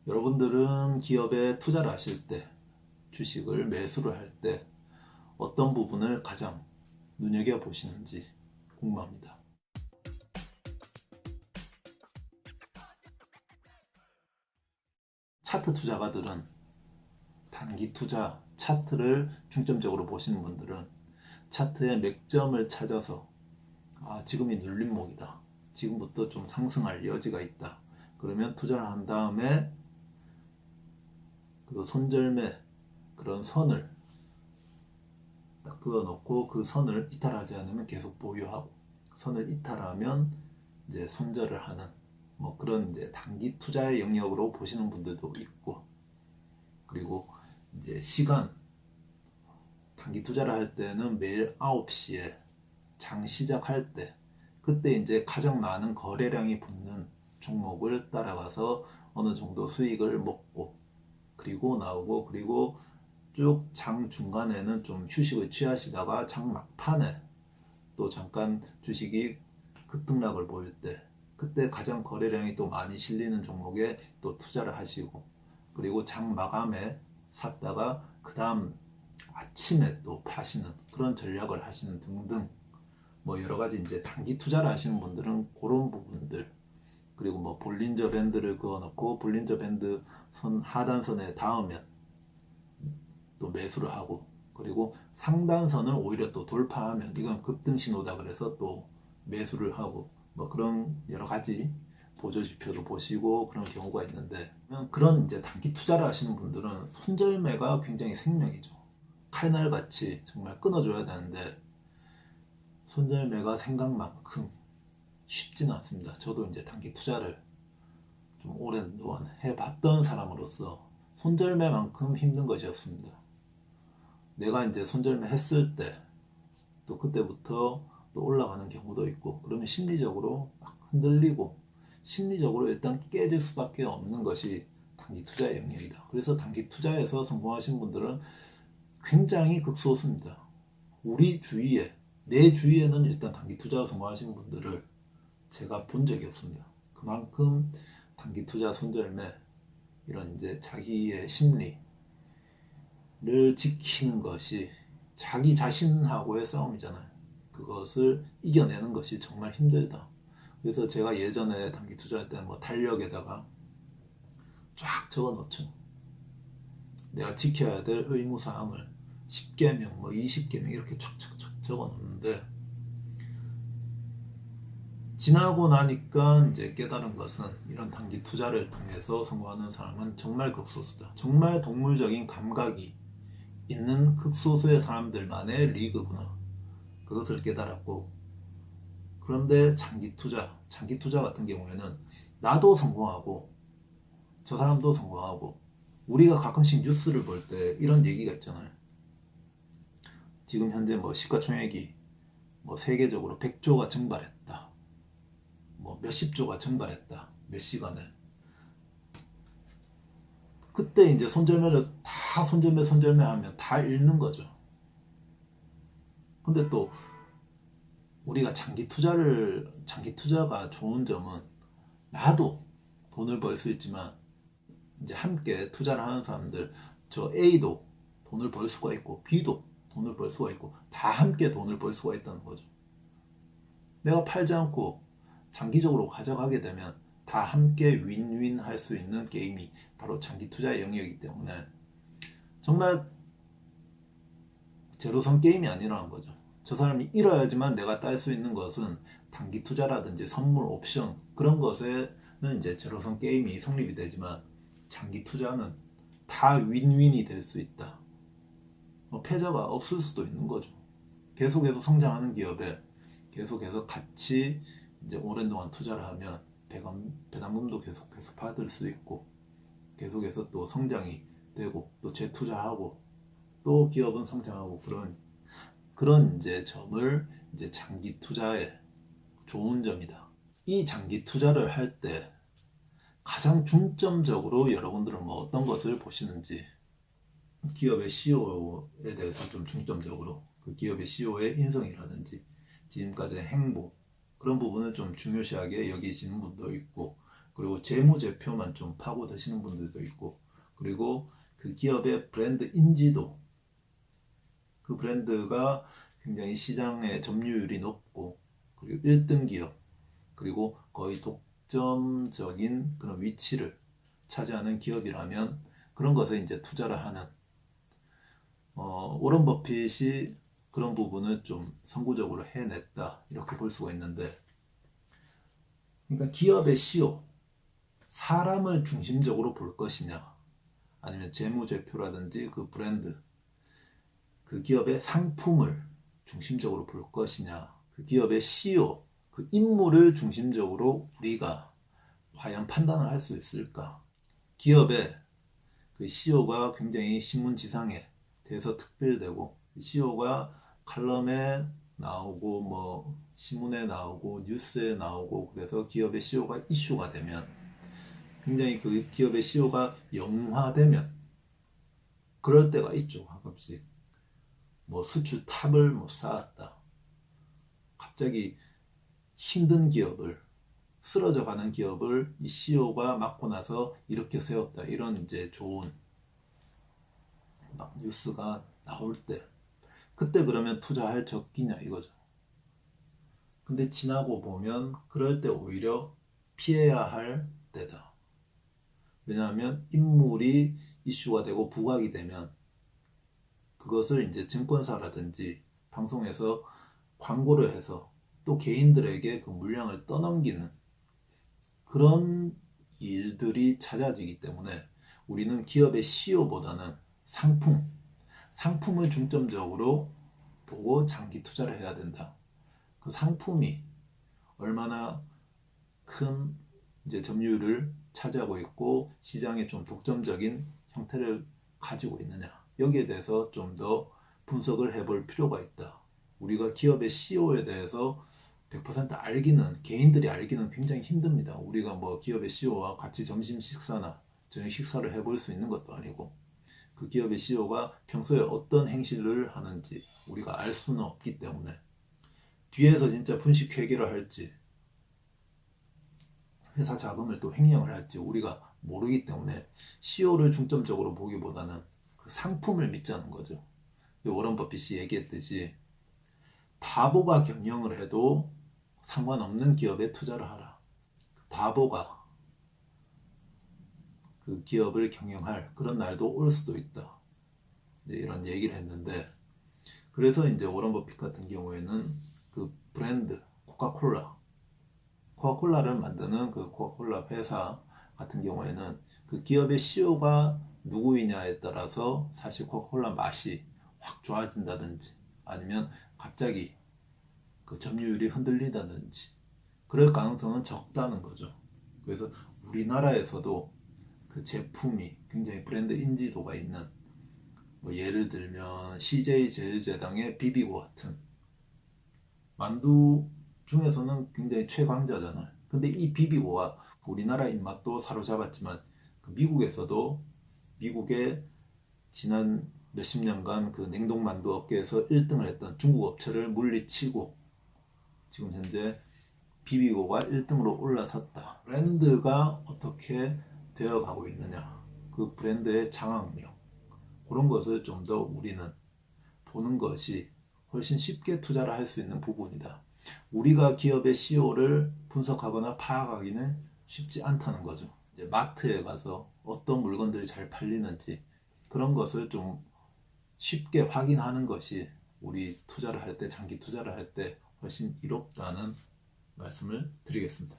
여러분들은 기업에 투자를 하실 때, 주식을 매수를 할 때 어떤 부분을 가장 눈여겨보시는지 궁금합니다. 차트 투자가들은 단기 투자 차트를 중점적으로 보시는 분들은 차트의 맥점을 찾아서 지금이 눌림목이다. 지금부터 좀 상승할 여지가 있다. 그러면 투자를 한 다음에 그 손절매 그런 선을 그어놓고 그 선을 이탈하지 않으면 계속 보유하고 선을 이탈하면 이제 손절을 하는 뭐 그런 이제 단기 투자의 영역으로 보시는 분들도 있고, 그리고 이제 시간 단기 투자를 할 때는 매일 9시에 장 시작할 때 그때 이제 가장 많은 거래량이 붙는 종목을 따라가서 어느 정도 수익을 먹고 그리고 나오고, 그리고 쭉 장 중간에는 좀 휴식을 취하시다가 장 막판에 또 잠깐 주식이 급등락을 보일 때 그때 가장 거래량이 또 많이 실리는 종목에 또 투자를 하시고, 그리고 장 마감에 샀다가 그 다음 아침에 또 파시는 그런 전략을 하시는 등등 뭐 여러 가지 이제 단기 투자를 하시는 분들은 그런 부분들, 그리고 뭐 볼린저 밴드를 그어놓고 볼린저 밴드 선 하단선에 닿으면 또 매수를 하고, 그리고 상단선을 오히려 또 돌파하면 이건 급등 신호다 그래서 또 매수를 하고 뭐 그런 여러 가지 보조 지표도 보시고 그런 경우가 있는데, 그런 이제 단기 투자를 하시는 분들은 손절매가 굉장히 생명이죠. 칼날같이 정말 끊어줘야 되는데 손절매가 생각만큼 쉽지는 않습니다. 저도 이제 단기 투자를 좀 오랜 동안 해봤던 사람으로서 손절매만큼 힘든 것이 없습니다. 내가 이제 손절매 했을 때 또 그때부터 또 올라가는 경우도 있고, 그러면 심리적으로 막 흔들리고 심리적으로 일단 깨질 수밖에 없는 것이 단기 투자의 영역이다. 그래서 단기 투자에서 성공하신 분들은 굉장히 극소수입니다. 우리 주위에, 내 주위에는 일단 단기 투자에 성공하신 분들을 제가 본 적이 없습니다. 그만큼 단기 투자 손절매 이런 이제 자기의 심리를 지키는 것이 자기 자신하고의 싸움이잖아요. 그것을 이겨내는 것이 정말 힘들다. 그래서 제가 예전에 단기 투자할 때는 뭐 달력에다가 쫙 적어 놓죠. 내가 지켜야 될 의무사항을 10개명, 뭐 20개명 이렇게 촉촉촉 적어 놓는데, 지나고 나니까 이제 깨달은 것은 이런 단기 투자를 통해서 성공하는 사람은 정말 극소수다. 정말 동물적인 감각이 있는 극소수의 사람들만의 리그구나. 그것을 깨달았고, 그런데 장기 투자 같은 경우에는 나도 성공하고 저 사람도 성공하고, 우리가 가끔씩 뉴스를 볼 때 이런 얘기가 있잖아요. 지금 현재 뭐 시가총액이 뭐 세계적으로 100조가 증발했다. 뭐 몇십 조가 증발했다. 몇 시간에. 그때 이제 손절매를 다 손절매 하면 다 잃는 거죠. 근데 또 우리가 장기 투자가 좋은 점은 나도 돈을 벌 수 있지만 이제 함께 투자를 하는 사람들, 저 A도 돈을 벌 수가 있고 B도 돈을 벌 수가 있고 다 함께 돈을 벌 수가 있다는 거죠. 내가 팔지 않고 장기적으로 가져가게 되면 다 함께 윈윈 할 수 있는 게임이 바로 장기 투자의 영역이기 때문에 정말 제로섬 게임이 아니라는 거죠. 저 사람이 잃어야지만 내가 딸 수 있는 것은 단기 투자라든지 선물 옵션 그런 것에는 이제 제로섬 게임이 성립이 되지만, 장기 투자는 다 윈윈이 될 수 있다. 패자가 없을 수도 있는 거죠. 계속해서 성장하는 기업에 계속해서 같이 이제 오랜 동안 투자를 하면 배당금도 계속해서 받을 수 있고, 계속해서 또 성장이 되고 또 재투자하고 또 기업은 성장하고 그런 이제 점을 이제 장기 투자의 좋은 점이다. 이 장기 투자를 할 때 가장 중점적으로 여러분들은 뭐 어떤 것을 보시는지, 기업의 CEO에 대해서 좀 중점적으로 그 기업의 CEO의 인성이라든지 지금까지의 행보 그런 부분을 좀 중요시하게 여기시는 분도 있고, 그리고 재무제표만 좀 파고 드시는 분들도 있고, 그리고 그 기업의 브랜드 인지도, 그 브랜드가 굉장히 시장의 점유율이 높고, 그리고 1등 기업, 그리고 거의 독점적인 그런 위치를 차지하는 기업이라면 그런 것에 이제 투자를 하는, 워런 버핏이 그런 부분을 좀 선구적으로 해냈다, 이렇게 볼 수가 있는데, 그러니까 기업의 CEO, 사람을 중심적으로 볼 것이냐, 아니면 재무제표라든지 그 브랜드, 그 기업의 상품을 중심적으로 볼 것이냐, 그 기업의 CEO, 그 인물을 중심적으로 우리가 과연 판단을 할 수 있을까? 기업의 그 CEO가 굉장히 신문지상에 대해서 특별되고, CEO가 칼럼에 나오고 뭐 신문에 나오고 뉴스에 나오고, 그래서 기업의 CEO가 이슈가 되면, 굉장히 그 기업의 CEO가 영화되면, 그럴 때가 있죠. 가끔씩 뭐 수출 탑을 뭐 쌓았다, 갑자기 힘든 기업을, 쓰러져 가는 기업을 이 CEO가 맡고 나서 이렇게 세웠다, 이런 이제 좋은 막 뉴스가 나올 때, 그때 그러면 투자할 적기냐 이거죠. 근데 지나고 보면 그럴 때 오히려 피해야 할 때다. 왜냐하면 인물이 이슈가 되고 부각이 되면 그것을 이제 증권사라든지 방송에서 광고를 해서 또 개인들에게 그 물량을 떠넘기는 그런 일들이 잦아지기 때문에, 우리는 기업의 CEO보다는 상품을 중점적으로 보고 장기 투자를 해야 된다. 그 상품이 얼마나 큰 이제 점유율을 차지하고 있고 시장에 좀 독점적인 형태를 가지고 있느냐, 여기에 대해서 좀 더 분석을 해볼 필요가 있다. 우리가 기업의 CEO에 대해서 100% 알기는, 개인들이 알기는 굉장히 힘듭니다. 우리가 뭐 기업의 CEO와 같이 점심 식사나 저녁 식사를 해볼 수 있는 것도 아니고, 그 기업의 CEO가 평소에 어떤 행실을 하는지 우리가 알 수는 없기 때문에, 뒤에서 진짜 분식 회계를 할지 회사 자금을 또 횡령을 할지 우리가 모르기 때문에 CEO를 중점적으로 보기보다는 그 상품을 믿자는 거죠. 워런 버핏이 얘기했듯이 바보가 경영을 해도 상관없는 기업에 투자를 하라. 바보가 그 기업을 경영할 그런 날도 올 수도 있다, 이제 이런 얘기를 했는데, 그래서 이제 워런 버핏 같은 경우에는 그 브랜드 코카콜라를 만드는 그 코카콜라 회사 같은 경우에는 그 기업의 CEO가 누구이냐에 따라서 사실 코카콜라 맛이 확 좋아진다든지, 아니면 갑자기 그 점유율이 흔들리다든지 그럴 가능성은 적다는 거죠. 그래서 우리나라에서도 그 제품이 굉장히 브랜드 인지도가 있는, 뭐 예를 들면 CJ 제일제당의 비비고 같은 만두 중에서는 굉장히 최강자잖아요. 근데 이 비비고가 우리나라 입맛도 사로잡았지만 그 미국에서도, 미국의 지난 몇십 년간 그 냉동만두 업계에서 1등을 했던 중국 업체를 물리치고 지금 현재 비비고가 1등으로 올라섰다. 브랜드가 어떻게 되어가고 있느냐, 그 브랜드의 장악력, 그런 것을 좀 더 우리는 보는 것이 훨씬 쉽게 투자를 할 수 있는 부분이다. 우리가 기업의 CEO를 분석하거나 파악하기는 쉽지 않다는 거죠. 이제 마트에 가서 어떤 물건들이 잘 팔리는지 그런 것을 좀 쉽게 확인하는 것이 우리 투자를 할 때, 장기 투자를 할 때 훨씬 이롭다는 말씀을 드리겠습니다.